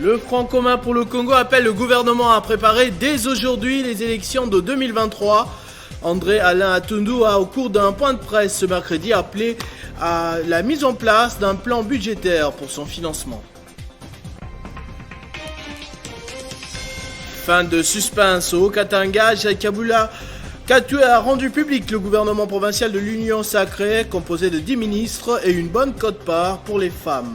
Le Front commun pour le Congo appelle le gouvernement à préparer dès aujourd'hui les élections de 2023. André Alain Atundu a, au cours d'un point de presse ce mercredi, appelé à la mise en place d'un plan budgétaire pour son financement. Fin de suspense au Katanga, Kabula Katoué a rendu public le gouvernement provincial de l'Union sacrée, composé de 10 ministres et une bonne quote-part pour les femmes.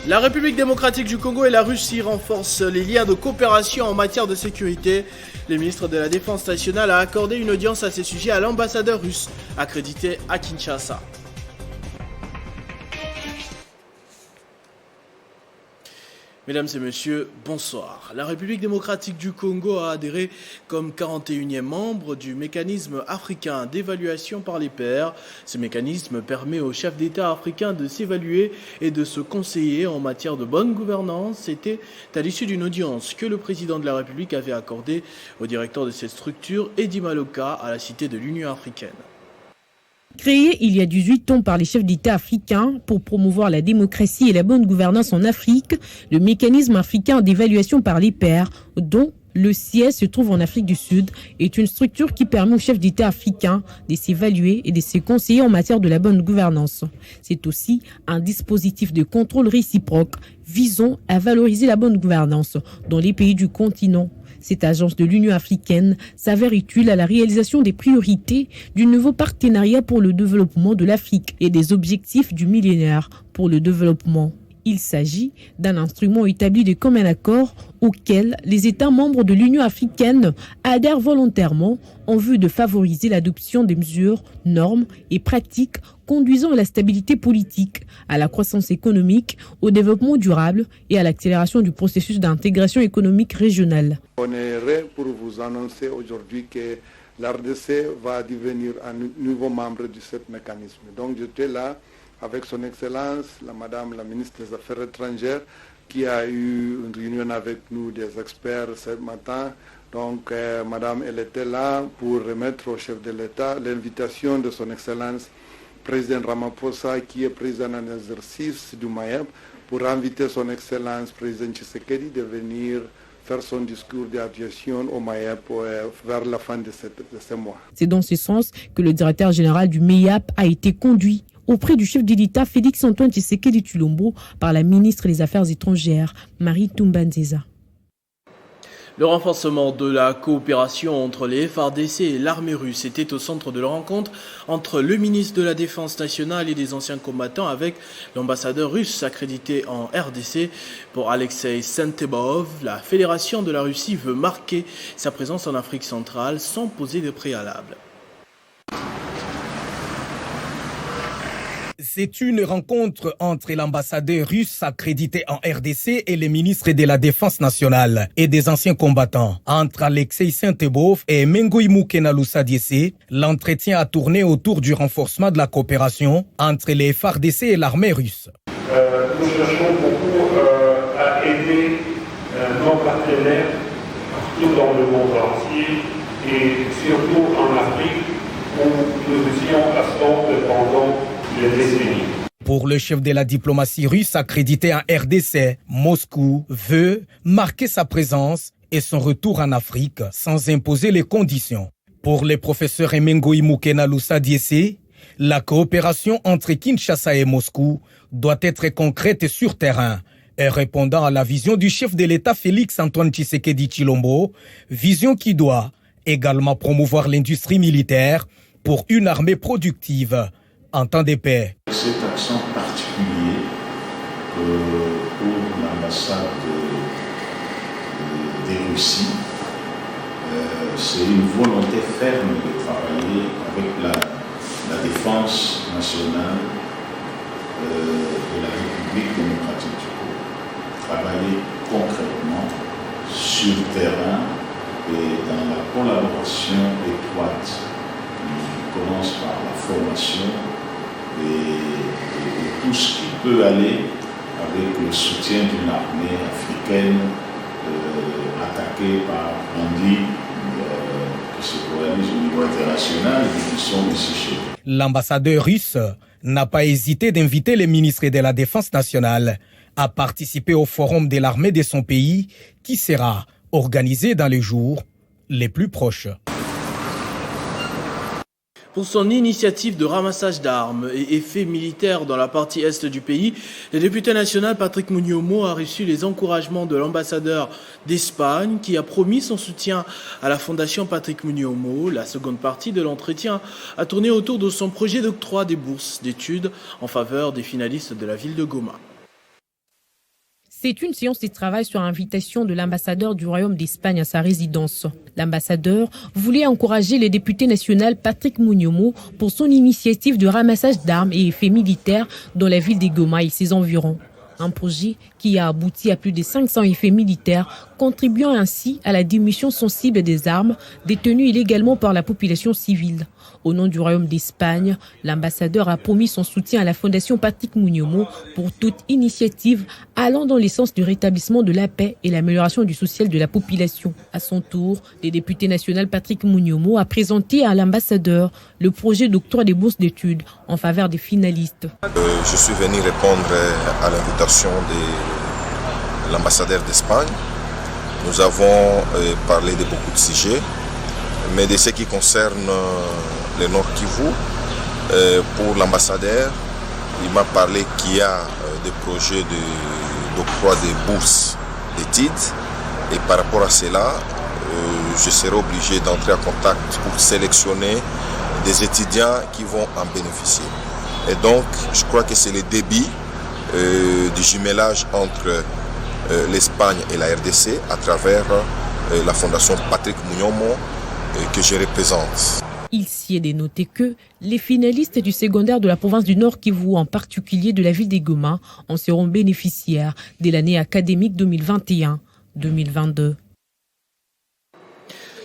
La République démocratique du Congo et la Russie renforcent les liens de coopération en matière de sécurité. Le ministre de la Défense nationale a accordé une audience à ces sujets à l'ambassadeur russe, accrédité à Kinshasa. Mesdames et messieurs, bonsoir. La République démocratique du Congo a adhéré comme 41e membre du mécanisme africain d'évaluation par les pairs. Ce mécanisme permet aux chefs d'État africains de s'évaluer et de se conseiller en matière de bonne gouvernance. C'était à l'issue d'une audience que le président de la République avait accordée au directeur de cette structure, Eddy Maloka, à la Cité de l'Union africaine. Créé il y a 18 ans par les chefs d'État africains pour promouvoir la démocratie et la bonne gouvernance en Afrique, le mécanisme africain d'évaluation par les pairs, dont le siège se trouve en Afrique du Sud, est une structure qui permet aux chefs d'État africains de s'évaluer et de se conseiller en matière de la bonne gouvernance. C'est aussi un dispositif de contrôle réciproque visant à valoriser la bonne gouvernance dans les pays du continent. Cette agence de l'Union africaine s'avère utile à la réalisation des priorités du nouveau partenariat pour le développement de l'Afrique et des objectifs du millénaire pour le développement. Il s'agit d'un instrument établi de commun accord auquel les États membres de l'Union africaine adhèrent volontairement en vue de favoriser l'adoption des mesures, normes et pratiques conduisant à la stabilité politique, à la croissance économique, au développement durable et à l'accélération du processus d'intégration économique régionale. On est heureux pour vous annoncer aujourd'hui que la RDC va devenir un nouveau membre de ce mécanisme. Donc j'étais là avec son Excellence, Madame la ministre des Affaires étrangères, qui a eu une réunion avec nous des experts ce matin. Donc Madame, elle était là pour remettre au chef de l'État l'invitation de son Excellence, Président Ramaphosa, qui est président en exercice du MAEP, pour inviter son Excellence, Président Tshisekedi, de venir faire son discours d'aviation au MAEP vers la fin de ce mois. C'est dans ce sens que le directeur général du MEIAP a été conduit auprès du chef de l'État Félix-Antoine Tshisekedi Tshilombo par la ministre des Affaires étrangères, Marie Toumba-Nzeza. Le renforcement de la coopération entre les FARDC et l'armée russe était au centre de la rencontre entre le ministre de la Défense nationale et des anciens combattants avec l'ambassadeur russe accrédité en RDC. Pour Alexei Sentebov, la Fédération de la Russie veut marquer sa présence en Afrique centrale sans poser de préalable. C'est une rencontre entre l'ambassadeur russe accrédité en RDC et les ministres de la Défense nationale et des anciens combattants. Entre Alexei Sentebov et Mengoï Mukena-Lusa Diéssé, l'entretien a tourné autour du renforcement de la coopération entre les FARDC et l'armée russe. Nous cherchons beaucoup à aider nos partenaires partout dans le monde entier et surtout en Afrique où nous étions absents pendant les décennies. Pour le chef de la diplomatie russe accrédité en RDC, Moscou veut marquer sa présence et son retour en Afrique sans imposer les conditions. Pour le professeur Mengoï Mukena-Lusa Diéssé, la coopération entre Kinshasa et Moscou doit être concrète et sur terrain. Et répondant à la vision du chef de l'État Félix-Antoine Tshisekedi Tshilombo, vision qui doit également promouvoir l'industrie militaire pour une armée productive en temps de paix. Cet accent particulier pour l'ambassade de Russie, c'est une volonté ferme de travailler avec la défense nationale de la République démocratique du Congo. Travailler concrètement sur le terrain et dans la collaboration étroite qui commence par la formation et tout ce qui peut aller avec le soutien d'une armée africaine attaquée par Andy qui se réalise au niveau international et qui sont ici chez nous. L'ambassadeur russe n'a pas hésité d'inviter les ministres de la Défense nationale à participer au forum de l'armée de son pays qui sera organisé dans les jours les plus proches. Pour son initiative de ramassage d'armes et effets militaires dans la partie est du pays, le député national Patrick Munyomo a reçu les encouragements de l'ambassadeur d'Espagne qui a promis son soutien à la fondation Patrick Munyomo. La seconde partie de l'entretien a tourné autour de son projet d'octroi des bourses d'études en faveur des finalistes de la ville de Goma. C'est une séance de travail sur invitation de l'ambassadeur du Royaume d'Espagne à sa résidence. L'ambassadeur voulait encourager le député national Patrick Munyomo pour son initiative de ramassage d'armes et effets militaires dans la ville de Goma et ses environs. Un projet qui a abouti à plus de 500 effets militaires, contribuant ainsi à la diminution sensible des armes détenues illégalement par la population civile. Au nom du Royaume d'Espagne, l'ambassadeur a promis son soutien à la fondation Patrick Munyomo pour toute initiative allant dans le sens du rétablissement de la paix et l'amélioration du social de la population. À son tour, le député national Patrick Munyomo a présenté à l'ambassadeur le projet d'octroi des bourses d'études en faveur des finalistes. Je suis venu répondre à l'invitation de l'ambassadeur d'Espagne. Nous avons parlé de beaucoup de sujets, mais de ce qui concerne le Nord Kivu, pour l'ambassadeur, il m'a parlé qu'il y a des projets d'octroi des bourses d'études et par rapport à cela, je serai obligé d'entrer en contact pour sélectionner des étudiants qui vont en bénéficier. Et donc, je crois que c'est le début du jumelage entre l'Espagne et la RDC à travers la fondation Patrick Munyomo que je représente. Il s'y est dénoté que les finalistes du secondaire de la province du Nord Kivu, en particulier de la ville de Goma, en seront bénéficiaires dès l'année académique 2021-2022.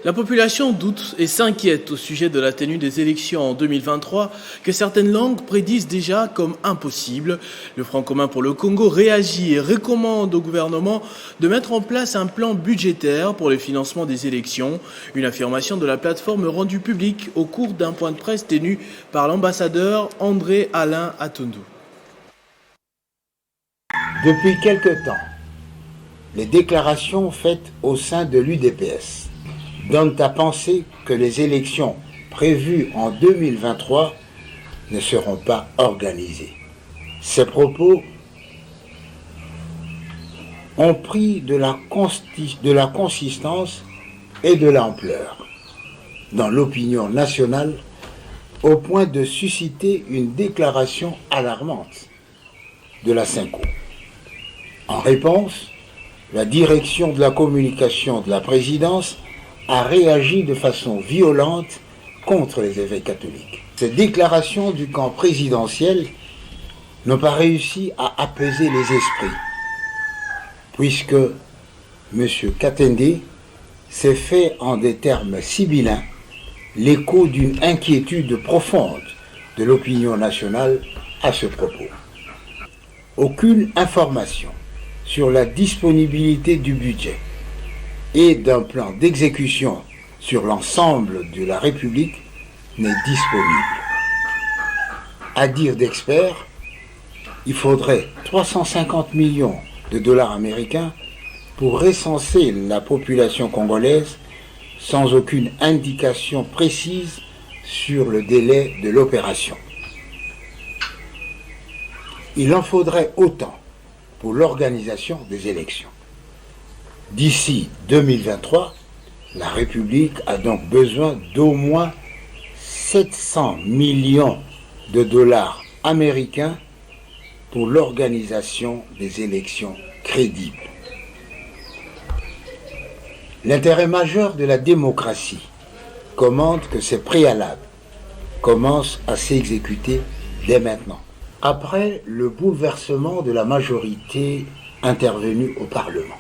La population doute et s'inquiète au sujet de la tenue des élections en 2023 que certaines langues prédisent déjà comme impossible. Le Front commun pour le Congo réagit et recommande au gouvernement de mettre en place un plan budgétaire pour le financement des élections. Une affirmation de la plateforme rendue publique au cours d'un point de presse tenu par l'ambassadeur André Alain Atundu. Depuis quelque temps, les déclarations faites au sein de l'UDPS donnent à penser que les élections prévues en 2023 ne seront pas organisées. Ces propos ont pris de la consistance et de l'ampleur dans l'opinion nationale au point de susciter une déclaration alarmante de la SYNCO. En réponse, la direction de la communication de la présidence a réagi de façon violente contre les évêques catholiques. Ces déclarations du camp présidentiel n'ont pas réussi à apaiser les esprits, puisque M. Katende s'est fait en des termes sibyllins l'écho d'une inquiétude profonde de l'opinion nationale à ce propos. Aucune information sur la disponibilité du budget et d'un plan d'exécution sur l'ensemble de la République n'est disponible. À dire d'experts, il faudrait 350 millions de dollars américains pour recenser la population congolaise sans aucune indication précise sur le délai de l'opération. Il en faudrait autant pour l'organisation des élections. D'ici 2023, la République a donc besoin d'au moins 700 millions de dollars américains pour l'organisation des élections crédibles. L'intérêt majeur de la démocratie commande que ces préalables commencent à s'exécuter dès maintenant. Après le bouleversement de la majorité intervenue au Parlement,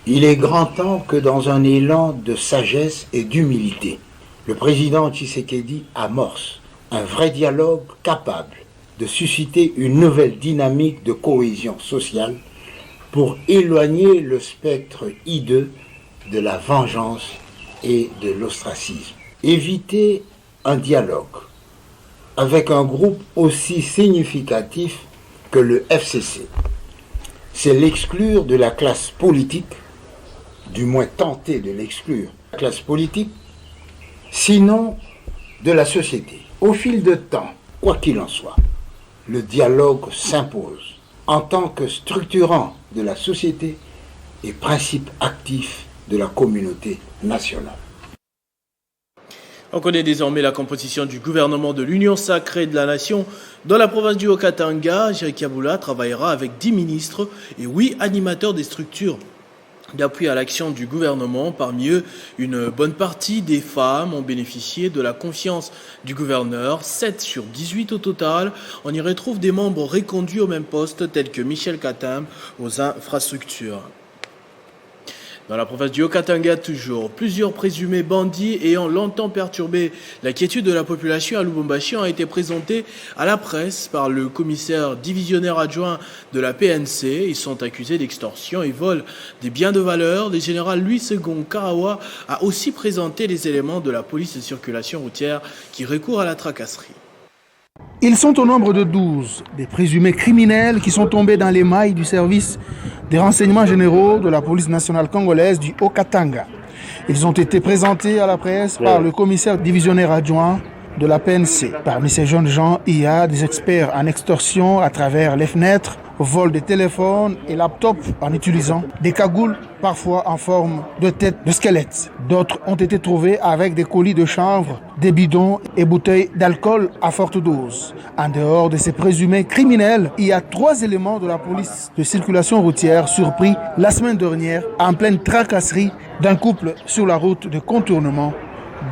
il est grand temps que dans un élan de sagesse et d'humilité, le président Tshisekedi amorce un vrai dialogue capable de susciter une nouvelle dynamique de cohésion sociale pour éloigner le spectre hideux de la vengeance et de l'ostracisme. Éviter un dialogue avec un groupe aussi significatif que le FCC. C'est l'exclure de la classe politique, du moins tenter de l'exclure de la classe politique, sinon de la société. Au fil de temps, quoi qu'il en soit, le dialogue s'impose en tant que structurant de la société et principe actif de la communauté nationale. On connaît désormais la composition du gouvernement de l'Union sacrée de la nation. Dans la province du Haut-Katanga, Jacques Yaboula travaillera avec 10 ministres et 8 animateurs des structures d'appui à l'action du gouvernement. Parmi eux, une bonne partie des femmes ont bénéficié de la confiance du gouverneur, 7 sur 18 au total. On y retrouve des membres reconduits au même poste tels que Michel Katam aux infrastructures. Dans la province du Haut-Katanga toujours, plusieurs présumés bandits ayant longtemps perturbé la quiétude de la population à Lubumbashi ont été présentés à la presse par le commissaire divisionnaire adjoint de la PNC. Ils sont accusés d'extorsion et vol des biens de valeur. Le général Louis Segon Karawa a aussi présenté les éléments de la police de circulation routière qui recourent à la tracasserie. Ils sont au nombre de 12, des présumés criminels qui sont tombés dans les mailles du service des renseignements généraux de la police nationale congolaise du Haut-Katanga. Ils ont été présentés à la presse par le commissaire divisionnaire adjoint de la PNC. Parmi ces jeunes gens, il y a des experts en extorsion à travers les fenêtres, vol des téléphones et laptops en utilisant des cagoules, parfois en forme de tête de squelette. D'autres ont été trouvés avec des colis de chanvre, des bidons et bouteilles d'alcool à forte dose. En dehors de ces présumés criminels, il y a 3 éléments de la police de circulation routière surpris la semaine dernière en pleine tracasserie d'un couple sur la route de contournement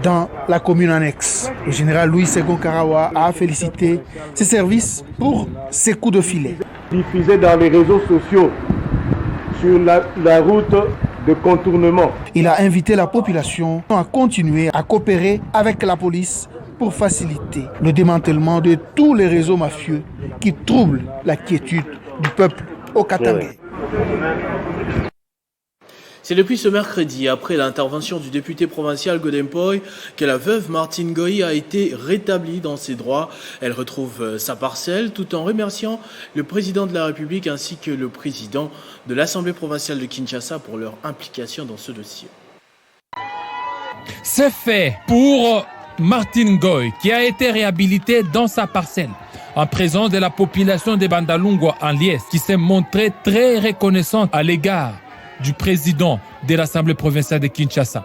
dans la commune annexe. Le général Louis Segon Karawa a félicité ses services pour ces coups de filet. Diffusé dans les réseaux sociaux sur la route de contournement. Il a invité la population à continuer à coopérer avec la police pour faciliter le démantèlement de tous les réseaux mafieux qui troublent la quiétude du peuple haut-katangais. C'est depuis ce mercredi, après l'intervention du député provincial Godempoy, que la veuve Martine Ngoï a été rétablie dans ses droits. Elle retrouve sa parcelle tout en remerciant le président de la République ainsi que le président de l'Assemblée provinciale de Kinshasa pour leur implication dans ce dossier. C'est fait pour Martine Ngoï qui a été réhabilitée dans sa parcelle en présence de la population de Bandalungwa en liesse qui s'est montrée très reconnaissante à l'égard du président de l'Assemblée provinciale de Kinshasa.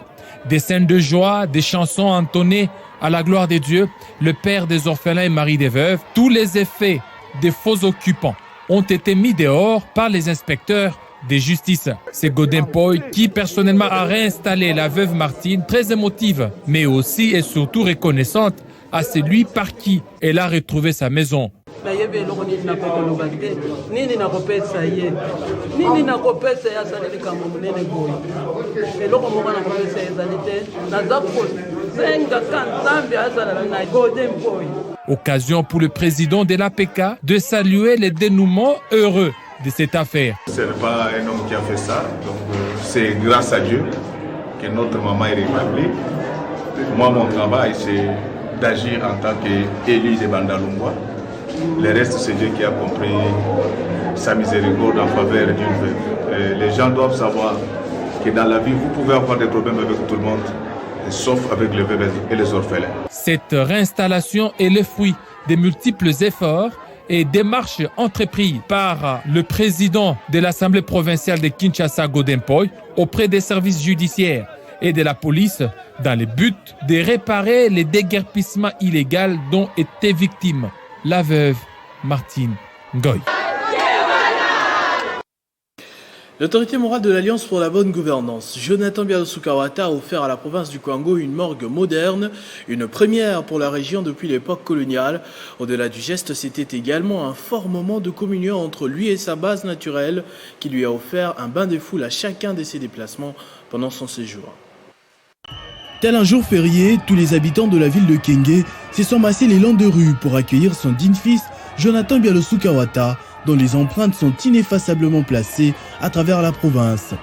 Des scènes de joie, des chansons entonnées à la gloire de Dieu, le père des orphelins et mari des veuves. Tous les effets des faux occupants ont été mis dehors par les inspecteurs de justice. C'est Godempoy qui personnellement a réinstallé la veuve Martine, très émotive, mais aussi et surtout reconnaissante à celui par qui elle a retrouvé sa maison. Occasion pour le président de l'APK de saluer le dénouement heureux de cette affaire. Ce n'est pas un homme qui a fait ça, donc c'est grâce à Dieu que notre maman est rétablie. Moi, mon travail, c'est d'agir en tant qu'élu de Bandalungwa. Le reste, c'est Dieu qui a compris sa miséricorde en faveur d'une veuve. Les gens doivent savoir que dans la vie, vous pouvez avoir des problèmes avec tout le monde, sauf avec les veuves et les orphelins. Cette réinstallation est le fruit des multiples efforts et démarches entreprises par le président de l'Assemblée provinciale de Kinshasa, Godempoy, auprès des services judiciaires et de la police dans le but de réparer les déguerpissements illégaux dont était victime la veuve Martine Ngoï. L'autorité morale de l'Alliance pour la bonne gouvernance, Jonathan Bialosu-Kawata, a offert à la province du Kwango une morgue moderne, une première pour la région depuis l'époque coloniale. Au-delà du geste, c'était également un fort moment de communion entre lui et sa base naturelle qui lui a offert un bain de foule à chacun de ses déplacements pendant son séjour. Tel un jour férié, tous les habitants de la ville de Kenge se sont massés les longs de rue pour accueillir son digne fils, Jonathan Bialosu-Kawata, dont les empreintes sont ineffaçablement placées à travers la province.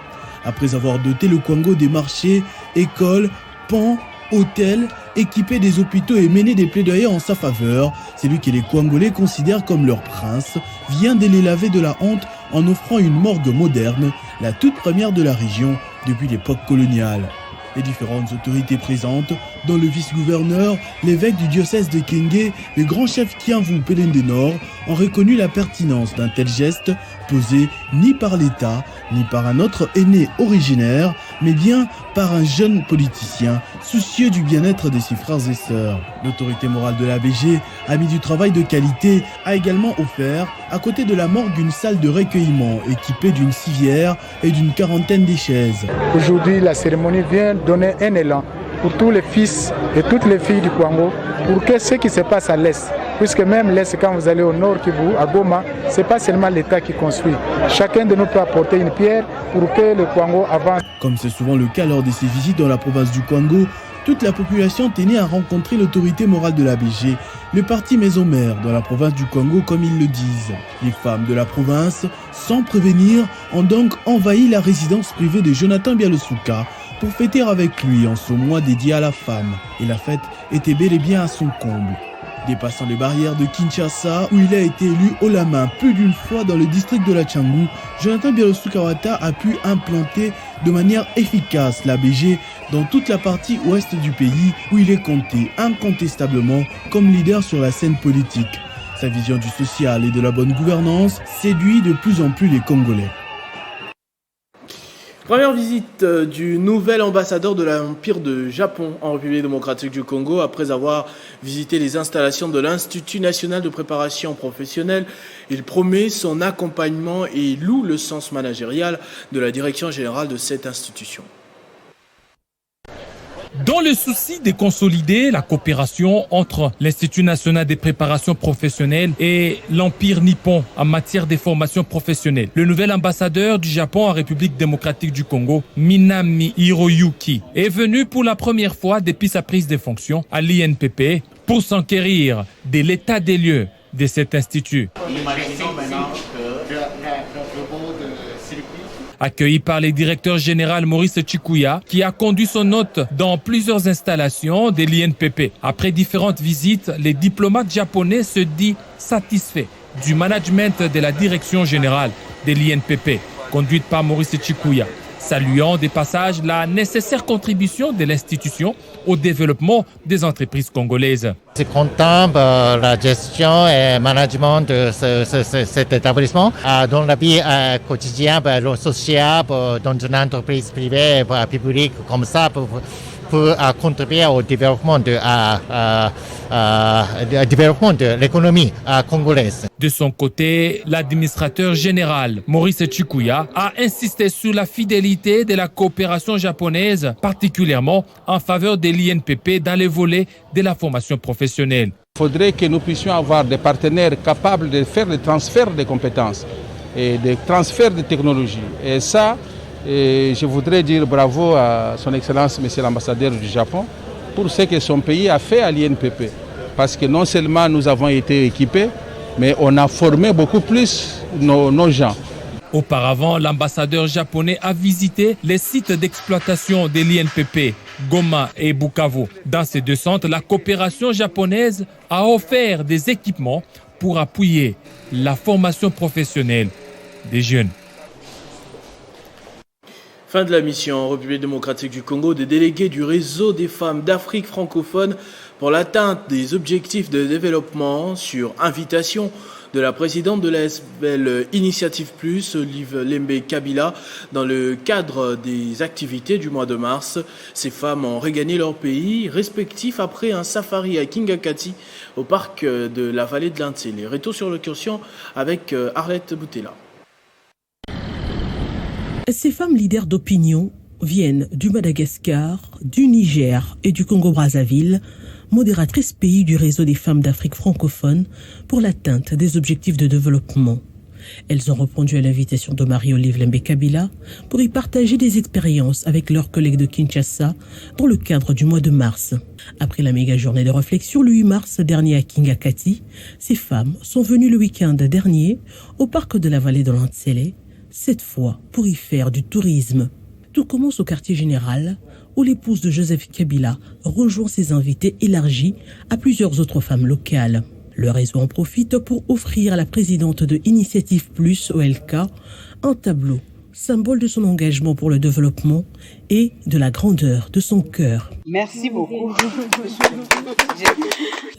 Après avoir doté le Kwango des marchés, écoles, ponts, hôtels équiper des hôpitaux et mener des plaidoyers en sa faveur. C'est lui que les Congolais considèrent comme leur prince, vient de les laver de la honte en offrant une morgue moderne, la toute première de la région depuis l'époque coloniale. Les différentes autorités présentes, dont le vice-gouverneur, l'évêque du diocèse de Kenge, le grand chef Kiamvu Pelende Nord, ont reconnu la pertinence d'un tel geste posé ni par l'État, ni par un autre aîné originaire, mais bien par un jeune politicien soucieux du bien-être de ses frères et sœurs. L'autorité morale de l'ABG, ami du travail de qualité, a également offert, à côté de la morgue, une salle de recueillement équipée d'une civière et d'une quarantaine de chaises. Aujourd'hui, la cérémonie vient donner un élan pour tous les fils et toutes les filles du Congo, pour que ce qui se passe à l'Est, puisque même l'Est, quand vous allez au nord Kivu, à Goma, ce n'est pas seulement l'État qui construit. Chacun de nous peut apporter une pierre pour que le Congo avance. Comme c'est souvent le cas lors de ses visites dans la province du Congo, toute la population tenait à rencontrer l'autorité morale de l'ABG, le parti maison-mère dans la province du Congo comme ils le disent. Les femmes de la province, sans prévenir, ont donc envahi la résidence privée de Jonathan Bialosouka pour fêter avec lui en ce mois dédié à la femme. Et la fête était bel et bien à son comble. Dépassant les barrières de Kinshasa, où il a été élu haut la main plus d'une fois dans le district de la Tchangou, Jonathan Bialosouka a pu implanter de manière efficace l'ABG dans toute la partie ouest du pays, où il est compté incontestablement comme leader sur la scène politique. Sa vision du social et de la bonne gouvernance séduit de plus en plus les Congolais. Première visite du nouvel ambassadeur de l'Empire de Japon en République démocratique du Congo après avoir visité les installations de l'Institut national de préparation professionnelle. Il promet son accompagnement et loue le sens managérial de la direction générale de cette institution. Dans le souci de consolider la coopération entre l'Institut national des préparations professionnelles et l'Empire nippon en matière de formation professionnelle, le nouvel ambassadeur du Japon en République démocratique du Congo, Minami Hiroyuki, est venu pour la première fois depuis sa prise de fonction à l'INPP pour s'enquérir de l'état des lieux de cet institut. Accueilli par le directeur général Maurice Chikuya, qui a conduit son hôte dans plusieurs installations de l'INPP. Après différentes visites, les diplomates japonais se disent satisfaits du management de la direction générale de l'INPP, conduite par Maurice Chikuya, saluant des passages la nécessaire contribution de l'institution au développement des entreprises congolaises. Je suis content de la gestion et le management de cet établissement. Dans la vie quotidienne, le social, dans une entreprise privée, publique comme ça, pour contribuer au développement de l'économie congolaise. De son côté, l'administrateur général Maurice Chikuya a insisté sur la fidélité de la coopération japonaise, particulièrement en faveur de l'INPP dans les volets de la formation professionnelle. Il faudrait que nous puissions avoir des partenaires capables de faire des transferts de compétences et des transferts de technologies. Et ça, je voudrais dire bravo à son Excellence, Monsieur l'ambassadeur du Japon, pour ce que son pays a fait à l'INPP. Parce que non seulement nous avons été équipés, mais on a formé beaucoup plus nos gens. Auparavant, l'ambassadeur japonais a visité les sites d'exploitation de l'INPP, Goma et Bukavu. Dans ces deux centres, la coopération japonaise a offert des équipements pour appuyer la formation professionnelle des jeunes. Fin de la mission en République démocratique du Congo, des délégués du réseau des femmes d'Afrique francophone pour l'atteinte des objectifs de développement sur invitation de la présidente de la SBL Initiative Plus, Olive Lembe Kabila, dans le cadre des activités du mois de mars. Ces femmes ont regagné leur pays respectif après un safari à Kingakati au parc de la vallée de l'Intsele. Retour sur l'occasion avec Arlette Boutella. Ces femmes leaders d'opinion viennent du Madagascar, du Niger et du Congo-Brazzaville, modératrices pays du réseau des femmes d'Afrique francophone pour l'atteinte des objectifs de développement. Elles ont répondu à l'invitation de Marie-Olive Lembe Kabila pour y partager des expériences avec leurs collègues de Kinshasa dans le cadre du mois de mars. Après la méga journée de réflexion le 8 mars dernier à Kingakati, ces femmes sont venues le week-end dernier au parc de la vallée de l'Intsele, cette fois pour y faire du tourisme. Tout commence au quartier général, où où l'épouse de Joseph Kabila rejoint ses invités élargis à plusieurs autres femmes locales. Le réseau en profite pour offrir à la présidente de Initiative Plus, OLK, un tableau, symbole de son engagement pour le développement et de la grandeur de son cœur. Merci beaucoup.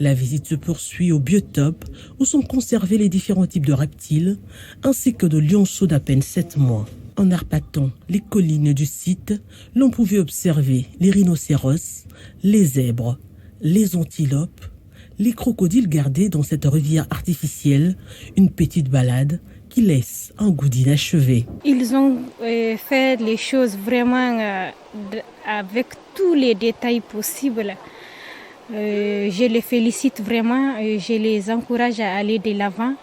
La visite se poursuit au biotope où sont conservés les différents types de reptiles ainsi que de lionceaux d'à peine 7 mois. En arpentant les collines du site, l'on pouvait observer les rhinocéros, les zèbres, les antilopes, les crocodiles gardés dans cette rivière artificielle, une petite balade qui laisse un goût d'inachevé. Ils ont fait les choses vraiment avec tous les détails possibles. Je les félicite vraiment, je les encourage à aller de l'avant.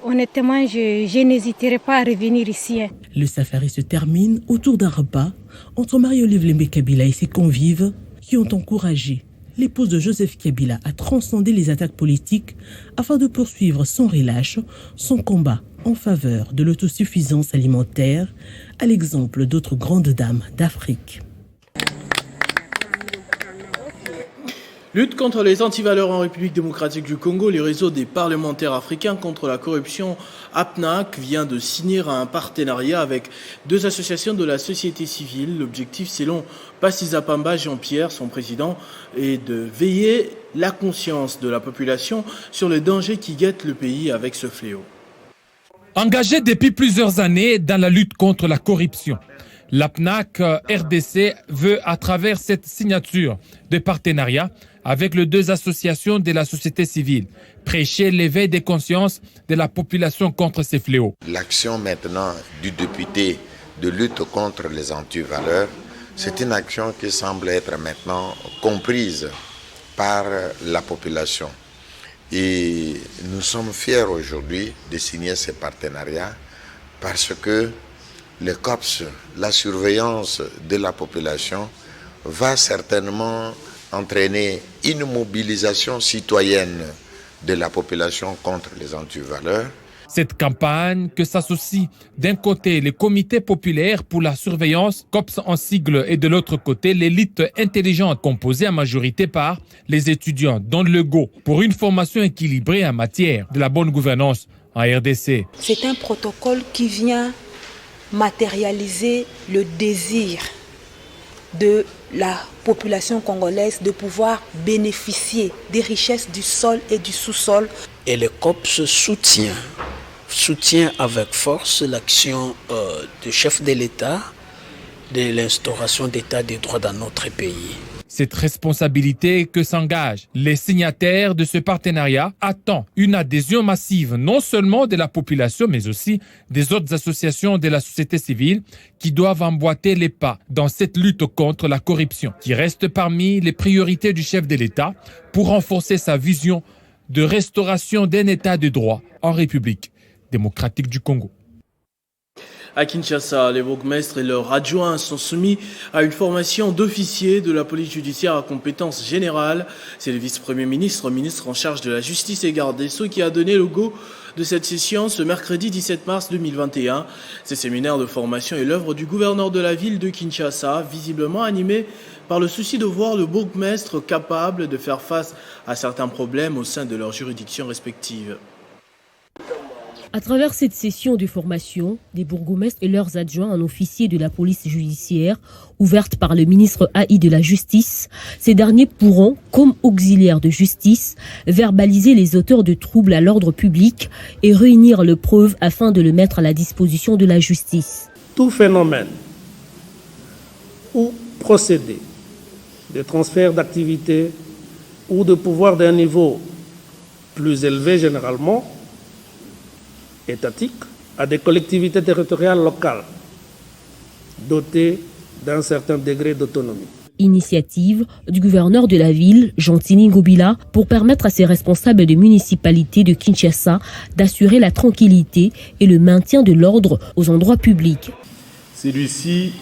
Honnêtement, je n'hésiterai pas à revenir ici. Le safari se termine autour d'un repas entre Marie-Olive Lembe Kabila et ses convives qui ont encouragé l'épouse de Joseph Kabila a transcendé les attaques politiques afin de poursuivre sans relâche son combat en faveur de l'autosuffisance alimentaire, à l'exemple d'autres grandes dames d'Afrique. Lutte contre les antivaleurs en République démocratique du Congo, les réseaux des parlementaires africains contre la corruption, APNAC, vient de signer un partenariat avec 2 associations de la société civile. L'objectif, selon Passisa Pamba Jean-Pierre, son président, est de veiller la conscience de la population sur les dangers qui guettent le pays avec ce fléau. Engagé depuis plusieurs années dans la lutte contre la corruption, l'APNAC RDC veut, à travers cette signature de partenariat avec les 2 associations de la société civile, prêcher l'éveil des consciences de la population contre ces fléaux. L'action maintenant du député de lutte contre les antivaleurs, c'est une action qui semble être maintenant comprise par la population. Et nous sommes fiers aujourd'hui de signer ce partenariat parce que le COPS, la surveillance de la population, va certainement entraîner une mobilisation citoyenne de la population contre les antivaleurs. Cette campagne que s'associe d'un côté les comités populaires pour la surveillance, COPS en sigle, et de l'autre côté l'élite intelligente composée en majorité par les étudiants, dont le go pour une formation équilibrée en matière de la bonne gouvernance en RDC. C'est un protocole qui vient matérialiser le désir de la population congolaise de pouvoir bénéficier des richesses du sol et du sous-sol. Et le COPS soutient avec force l'action du chef de l'État de l'instauration d'état de droit dans notre pays. Cette responsabilité que s'engagent les signataires de ce partenariat attend une adhésion massive non seulement de la population mais aussi des autres associations de la société civile qui doivent emboîter les pas dans cette lutte contre la corruption qui reste parmi les priorités du chef de l'État pour renforcer sa vision de restauration d'un état de droit en République démocratique du Congo. À Kinshasa, les bourgmestres et leurs adjoints sont soumis à une formation d'officiers de la police judiciaire à compétence générale. C'est le vice-premier ministre, ministre en charge de la justice et garde des Sceaux qui a donné le go de cette session ce mercredi 17 mars 2021. Ces séminaires de formation est l'œuvre du gouverneur de la ville de Kinshasa, visiblement animé par le souci de voir le bourgmestre capable de faire face à certains problèmes au sein de leurs juridictions respectives. À travers cette session de formation, des bourgmestres et leurs adjoints en officiers de la police judiciaire, ouverte par le ministre AI de la Justice, ces derniers pourront, comme auxiliaires de justice, verbaliser les auteurs de troubles à l'ordre public et réunir les preuves afin de le mettre à la disposition de la justice. Tout phénomène ou procédé de transfert d'activité ou de pouvoir d'un niveau plus élevé généralement, étatique, à des collectivités territoriales locales dotées d'un certain degré d'autonomie. Initiative du gouverneur de la ville, Jean-Tini Ngobila, pour permettre à ses responsables de municipalité de Kinshasa d'assurer la tranquillité et le maintien de l'ordre aux endroits publics. Celui-ci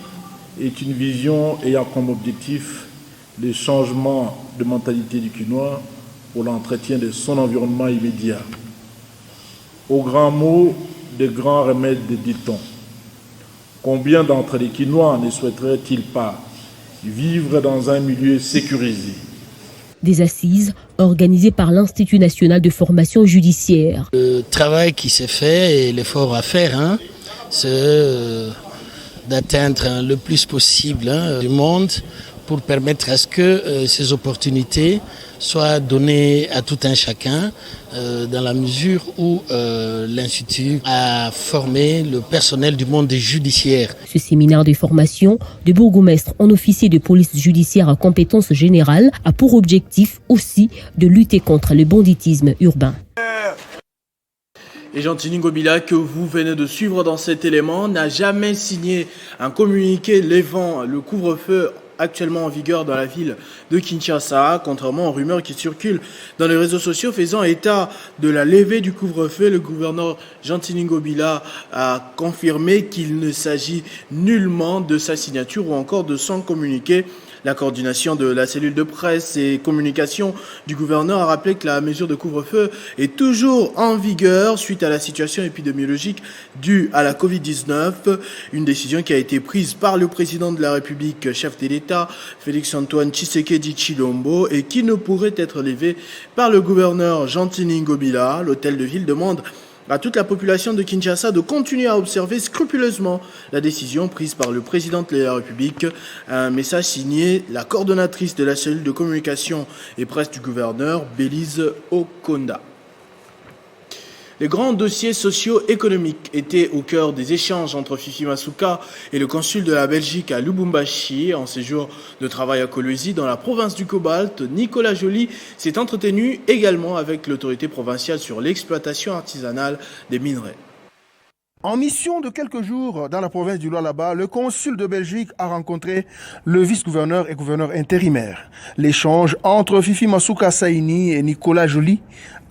est une vision ayant comme objectif le changement de mentalité du Kinois pour l'entretien de son environnement immédiat. Au grand mot, de grands remèdes, dit-on. Combien d'entre les Kinois ne souhaiteraient-ils pas vivre dans un milieu sécurisé. Des assises organisées par l'Institut national de formation judiciaire. Le travail qui s'est fait et l'effort à faire, c'est d'atteindre le plus possible du monde pour permettre à ce que ces opportunités soient données à tout un chacun dans la mesure où l'Institut a formé le personnel du monde judiciaire. Ce séminaire de formation de bourgmestres en officier de police judiciaire à compétences générales a pour objectif aussi de lutter contre le banditisme urbain. Et Jean-Tini Ngobila, que vous venez de suivre dans cet élément, n'a jamais signé un communiqué levant le couvre-feu actuellement en vigueur dans la ville de Kinshasa, contrairement aux rumeurs qui circulent dans les réseaux sociaux faisant état de la levée du couvre-feu. Le gouverneur Jean-Tini Ngobila a confirmé qu'il ne s'agit nullement de sa signature ou encore de son communiqué. La coordination de la cellule de presse et communication du gouverneur a rappelé que la mesure de couvre-feu est toujours en vigueur suite à la situation épidémiologique due à la Covid-19. Une décision qui a été prise par le président de la République, chef de l'État, Félix-Antoine Tshisekedi Tshilombo, et qui ne pourrait être levée par le gouverneur Jean-Tini Ngobila. L'hôtel de ville demande à toute la population de Kinshasa de continuer à observer scrupuleusement la décision prise par le président de la République. Un message signé la coordonnatrice de la cellule de communication et presse du gouverneur, Bélise Okonda. Les grands dossiers socio-économiques étaient au cœur des échanges entre Fifi Masuka et le consul de la Belgique à Lubumbashi. En séjour de travail à Kolwezi, dans la province du Cobalt, Nicolas Joly s'est entretenu également avec l'autorité provinciale sur l'exploitation artisanale des minerais. En mission de quelques jours dans la province du Lualaba, le consul de Belgique a rencontré le vice-gouverneur et gouverneur intérimaire. L'échange entre Fifi Masuka Saini et Nicolas Joly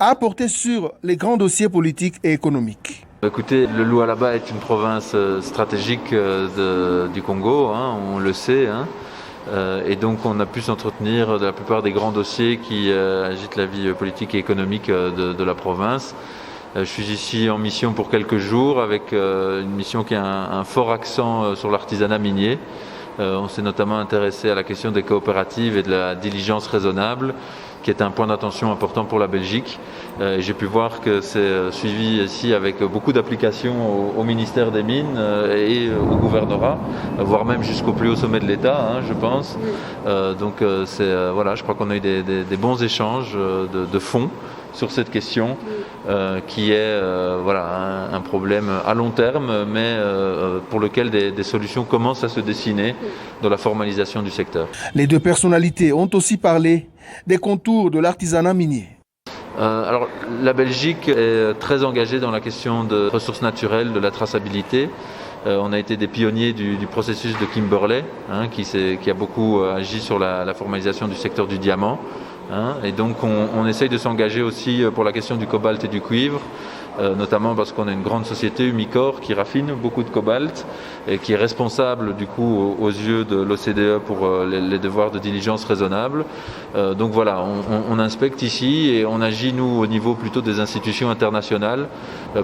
a porté sur les grands dossiers politiques et économiques. Écoutez, le Lualaba est une province stratégique du Congo, on le sait. Et donc on a pu s'entretenir de la plupart des grands dossiers qui agitent la vie politique et économique de la province. Je suis ici en mission pour quelques jours avec une mission qui a un fort accent sur l'artisanat minier. On s'est notamment intéressé à la question des coopératives et de la diligence raisonnable, qui est un point d'attention important pour la Belgique. J'ai pu voir que c'est suivi ici avec beaucoup d'applications au ministère des Mines et au gouvernorat, voire même jusqu'au plus haut sommet de l'État, je pense. Donc je crois qu'on a eu des bons échanges de fond sur cette question qui est un problème à long terme, mais pour lequel des solutions commencent à se dessiner dans la formalisation du secteur. Les deux personnalités ont aussi parlé des contours de l'artisanat minier. Alors, la Belgique est très engagée dans la question de ressources naturelles, de la traçabilité. On a été des pionniers du processus de Kimberley, qui a beaucoup agi sur la formalisation du secteur du diamant. Et donc on essaye de s'engager aussi pour la question du cobalt et du cuivre, notamment parce qu'on a une grande société, Umicore, qui raffine beaucoup de cobalt et qui est responsable du coup aux yeux de l'OCDE pour les devoirs de diligence raisonnable. Donc voilà, on inspecte ici et on agit nous au niveau plutôt des institutions internationales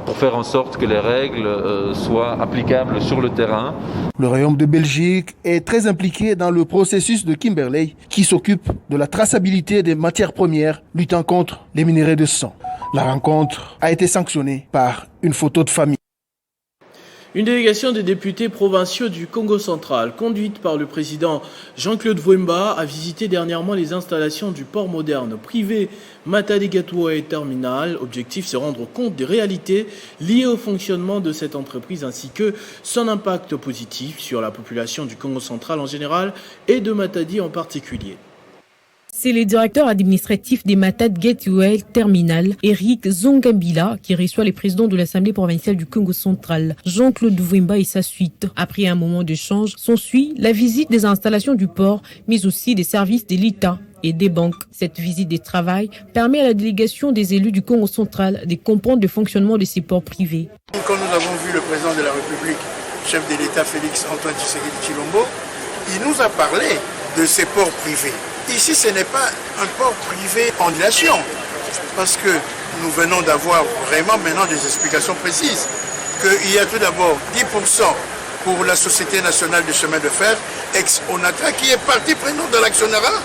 pour faire en sorte que les règles soient applicables sur le terrain. Le Royaume de Belgique est très impliqué dans le processus de Kimberley qui s'occupe de la traçabilité des matières premières luttant contre les minerais de sang. La rencontre a été sanctionnée par une photo de famille. Une délégation des députés provinciaux du Congo central, conduite par le président Jean-Claude Vwemba, a visité dernièrement les installations du port moderne privé Matadi Gateway Terminal. Objectif, c'est rendre compte des réalités liées au fonctionnement de cette entreprise ainsi que son impact positif sur la population du Congo central en général et de Matadi en particulier. C'est le directeur administratif des Matadi Gateway Terminal, Eric Zongambila, qui reçoit les présidents de l'Assemblée provinciale du Congo central, Jean-Claude Vwemba et sa suite. Après un moment d'échange, s'ensuit la visite des installations du port, mais aussi des services de l'État et des banques. Cette visite de travail permet à la délégation des élus du Congo central de comprendre le fonctionnement de ces ports privés. Quand nous avons vu le président de la République, chef de l'État Félix-Antoine Tshisekedi Tshilombo, il nous a parlé de ces ports privés. Ici, ce n'est pas un port privé en dilation, parce que nous venons d'avoir vraiment maintenant des explications précises. Qu'il y a tout d'abord 10% pour la Société nationale du chemin de fer, ex-ONATRA, qui est partie prenante dans l'actionnariat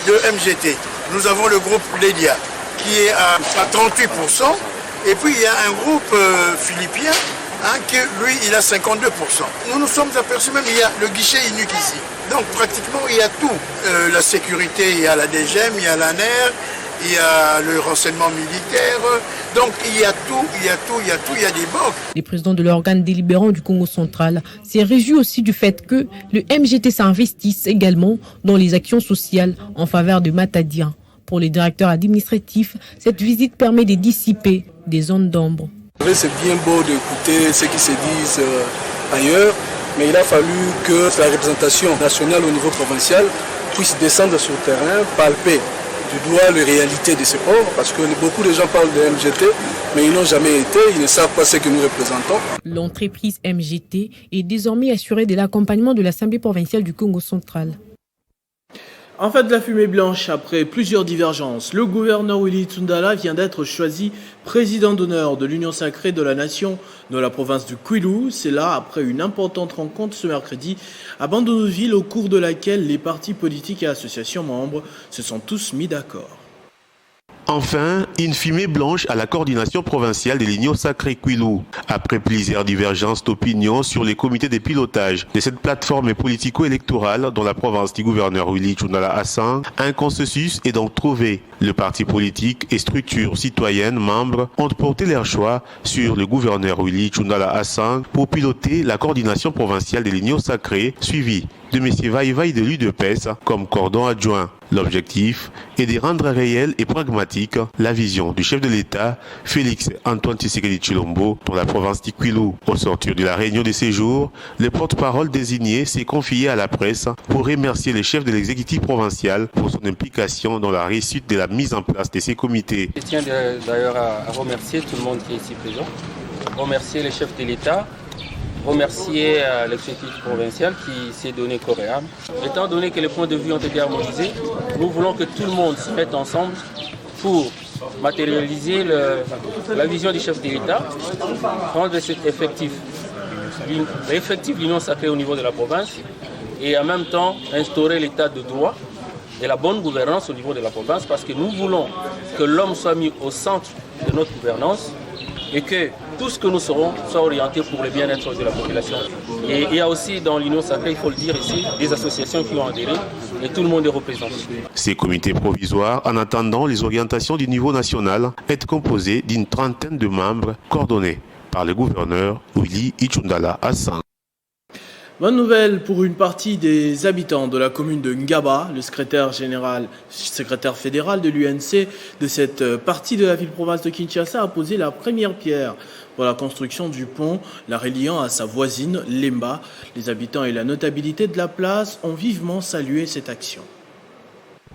de MGT. Nous avons le groupe Ledia, qui est à 38%, et puis il y a un groupe philippien, qui lui, il a 52%. Nous nous sommes aperçus même, il y a le guichet unique ici. Donc pratiquement, il y a tout. La sécurité, il y a la DGM, il y a l'ANER, il y a le renseignement militaire. Donc il y a tout, il y a des banques. Le président de l'organe délibérant du Congo central s'est réjoui aussi du fait que le MGT s'investisse également dans les actions sociales en faveur de Matadi. Pour les directeurs administratifs, cette visite permet de dissiper des zones d'ombre. C'est bien beau d'écouter ce qui se dit ailleurs, mais il a fallu que la représentation nationale au niveau provincial puisse descendre sur le terrain, palper du doigt les réalités de ce port, parce que beaucoup de gens parlent de MGT, mais ils n'ont jamais été, ils ne savent pas ce que nous représentons. L'entreprise MGT est désormais assurée de l'accompagnement de l'Assemblée provinciale du Congo central. En fait de la fumée blanche, après plusieurs divergences, le gouverneur Willy Tundala vient d'être choisi président d'honneur de l'Union sacrée de la nation de la province du Kwilu. C'est là après une importante rencontre ce mercredi à Bandunuville, au cours de laquelle les partis politiques et associations membres se sont tous mis d'accord. Enfin, une fumée blanche à la coordination provinciale de l'Union sacrée Kwilu. Après plusieurs divergences d'opinion sur les comités de pilotage de cette plateforme politico-électorale dans la province du gouverneur Willy Tundala Hassan, un consensus est donc trouvé. Le parti politique et structures citoyennes membres ont porté leur choix sur le gouverneur Willy Tundala Hassan pour piloter la coordination provinciale de l'Union sacrée, suivie de M. Vaïvaï de l'UDPS comme cordon adjoint. L'objectif est de rendre réelle et pragmatique la vision du chef de l'État, Félix Antoine Tshisekedi Tshilombo, pour la province du Kwilu. Au sortir de la réunion de séjour, le porte-parole désigné s'est confié à la presse pour remercier le chef de l'exécutif provincial pour son implication dans la réussite de la mise en place de ces comités. Je tiens d'ailleurs à remercier tout le monde qui est ici présent, remercier le chef de l'État, remercier l'exécutif provincial qui s'est donné corps et âme. Étant donné que les points de vue ont été harmonisés, nous voulons que tout le monde se mette ensemble pour matérialiser la vision du chef de l'État, rendre cet effectif l'union sacrée au niveau de la province et en même temps instaurer l'état de droit et la bonne gouvernance au niveau de la province, parce que nous voulons que l'homme soit mis au centre de notre gouvernance et que tout ce que nous serons soit orienté pour le bien-être de la population. Et il y a aussi dans l'Union sacrée, il faut le dire ici, des associations qui ont adhéré et tout le monde est représenté. Ces comités provisoires, en attendant les orientations du niveau national, sont composés d'une trentaine de membres coordonnés par le gouverneur Willy Tundala Hassan. Bonne nouvelle pour une partie des habitants de la commune de Ngaba. Le secrétaire fédéral de l'UNC de cette partie de la ville-province de Kinshasa a posé la première pierre pour la construction du pont la reliant à sa voisine Lemba. Les habitants et la notabilité de la place ont vivement salué cette action.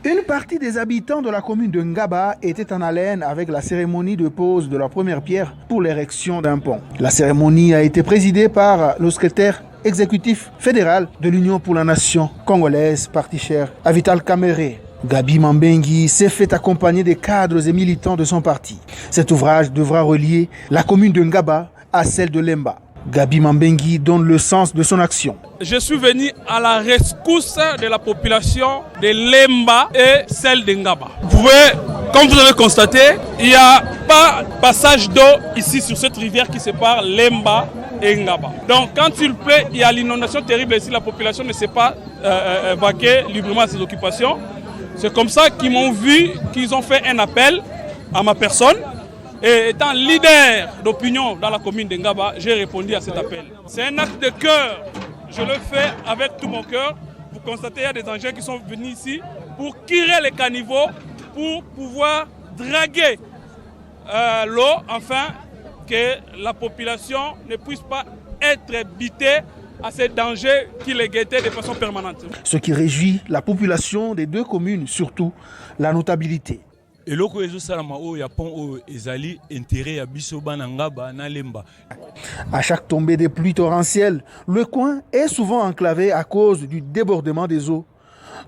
Une partie des habitants de la commune de Ngaba était en haleine avec la cérémonie de pose de la première pierre pour l'érection d'un pont. La cérémonie a été présidée par le secrétaire exécutif fédéral de l'Union pour la nation congolaise, parti cher à Vital Kamere. Gabi Mambengi s'est fait accompagner des cadres et militants de son parti. Cet ouvrage devra relier la commune de Ngaba à celle de Lemba. Gabi Mambengi donne le sens de son action. Je suis venu à la rescousse de la population de Lemba et celle de Ngaba. Comme vous avez constaté, il n'y a pas passage d'eau ici sur cette rivière qui sépare Lemba et Ngaba. Donc quand il pleut, il y a l'inondation terrible ici, la population ne sait pas vaquer librement à ses occupations. C'est comme ça qu'ils m'ont vu, qu'ils ont fait un appel à ma personne. Et étant leader d'opinion dans la commune de Ngaba, j'ai répondu à cet appel. C'est un acte de cœur. Je le fais avec tout mon cœur. Vous constatez, il y a des engins qui sont venus ici pour tirer les caniveaux, pour pouvoir draguer l'eau, afin que la population ne puisse pas être bitée à ces dangers qui les guettaient de façon permanente. Ce qui réjouit la population des deux communes, surtout la notabilité. À chaque tombée des pluies torrentielles, le coin est souvent enclavé à cause du débordement des eaux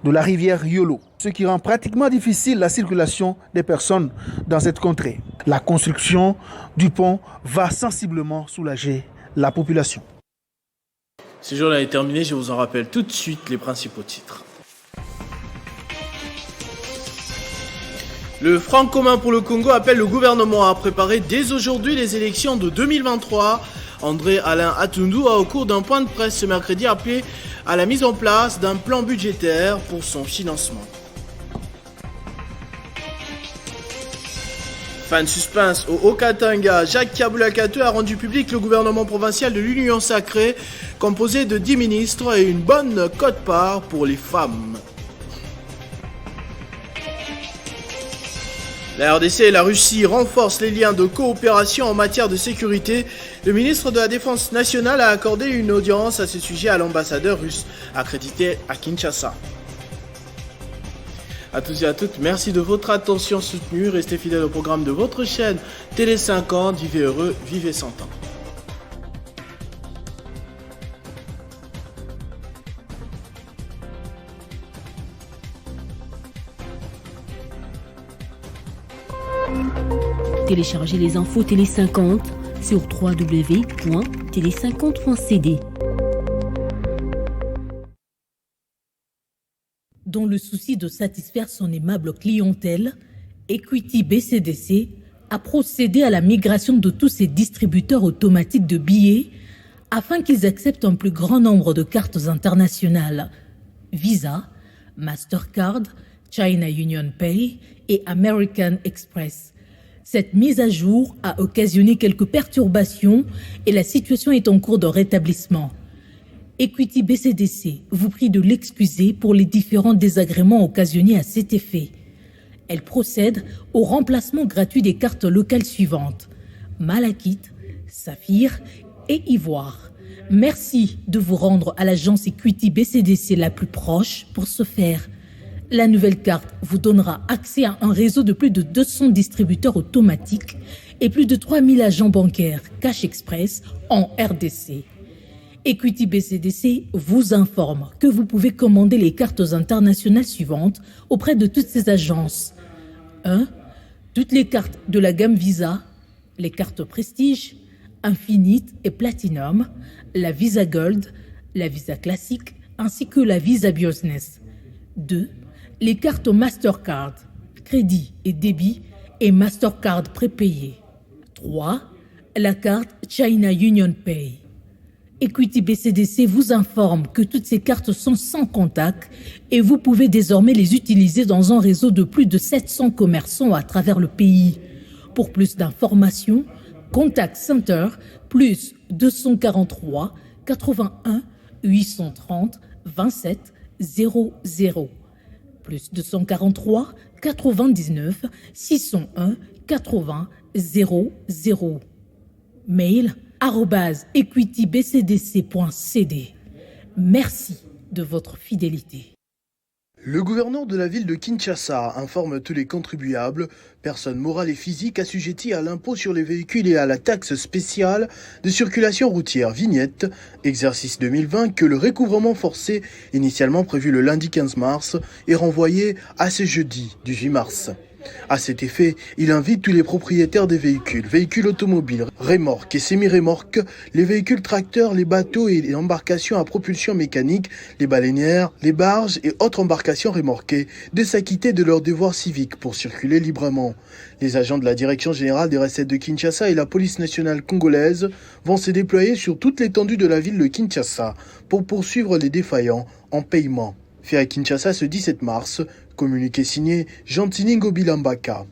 de la rivière Yolo, ce qui rend pratiquement difficile la circulation des personnes dans cette contrée. La construction du pont va sensiblement soulager la population. Ce journal est terminé, je vous en rappelle tout de suite les principaux titres. Le Front commun pour le Congo appelle le gouvernement à préparer dès aujourd'hui les élections de 2023. André Alain Atundu a, au cours d'un point de presse ce mercredi, appelé à la mise en place d'un plan budgétaire pour son financement. Fin de suspense au Haut-Katanga, Jacques Kabula-Kato a rendu public le gouvernement provincial de l'Union sacrée, composé de 10 ministres et une bonne quote-part pour les femmes. La RDC et la Russie renforcent les liens de coopération en matière de sécurité. Le ministre de la Défense nationale a accordé une audience à ce sujet à l'ambassadeur russe accrédité à Kinshasa. À tous et à toutes, merci de votre attention soutenue. Restez fidèles au programme de votre chaîne Télé 50. Vivez heureux, vivez 100 ans. Téléchargez les infos Télé 50 sur www.tele50.cd. Dans le souci de satisfaire son aimable clientèle, Equity BCDC a procédé à la migration de tous ses distributeurs automatiques de billets afin qu'ils acceptent un plus grand nombre de cartes internationales. Visa, Mastercard, China Union Pay et American Express. Cette mise à jour a occasionné quelques perturbations et la situation est en cours de rétablissement. Equity BCDC vous prie de l'excuser pour les différents désagréments occasionnés à cet effet. Elle procède au remplacement gratuit des cartes locales suivantes: Malachite, Saphir et Ivoire. Merci de vous rendre à l'agence Equity BCDC la plus proche pour ce faire. La nouvelle carte vous donnera accès à un réseau de plus de 200 distributeurs automatiques et plus de 3000 agents bancaires Cash Express en RDC. Equity BCDC vous informe que vous pouvez commander les cartes internationales suivantes auprès de toutes ces agences. 1. Toutes les cartes de la gamme Visa, les cartes Prestige, Infinite et Platinum, la Visa Gold, la Visa Classique ainsi que la Visa Business. 2. Les cartes Mastercard, crédit et débit et Mastercard prépayé. 3. La carte China Union Pay. Equity BCDC vous informe que toutes ces cartes sont sans contact et vous pouvez désormais les utiliser dans un réseau de plus de 700 commerçants à travers le pays. Pour plus d'informations, Contact Center plus 243 81 830 27 00 plus 243 99 601 80 00. Mail @equitybcdc.cd. Merci de votre fidélité. Le gouverneur de la ville de Kinshasa informe tous les contribuables, personnes morales et physiques assujetties à l'impôt sur les véhicules et à la taxe spéciale de circulation routière vignette, exercice 2020, que le recouvrement forcé, initialement prévu le lundi 15 mars, est renvoyé à ce jeudi 18 mars. À cet effet, il invite tous les propriétaires des véhicules automobiles, remorques et semi-remorques, les véhicules tracteurs, les bateaux et les embarcations à propulsion mécanique, les baleinières, les barges et autres embarcations remorquées, de s'acquitter de leurs devoirs civiques pour circuler librement. Les agents de la Direction générale des recettes de Kinshasa et la police nationale congolaise vont se déployer sur toute l'étendue de la ville de Kinshasa pour poursuivre les défaillants en paiement. Fait à Kinshasa ce 17 mars, communiqué signé Jean Tiningo Bilambaka.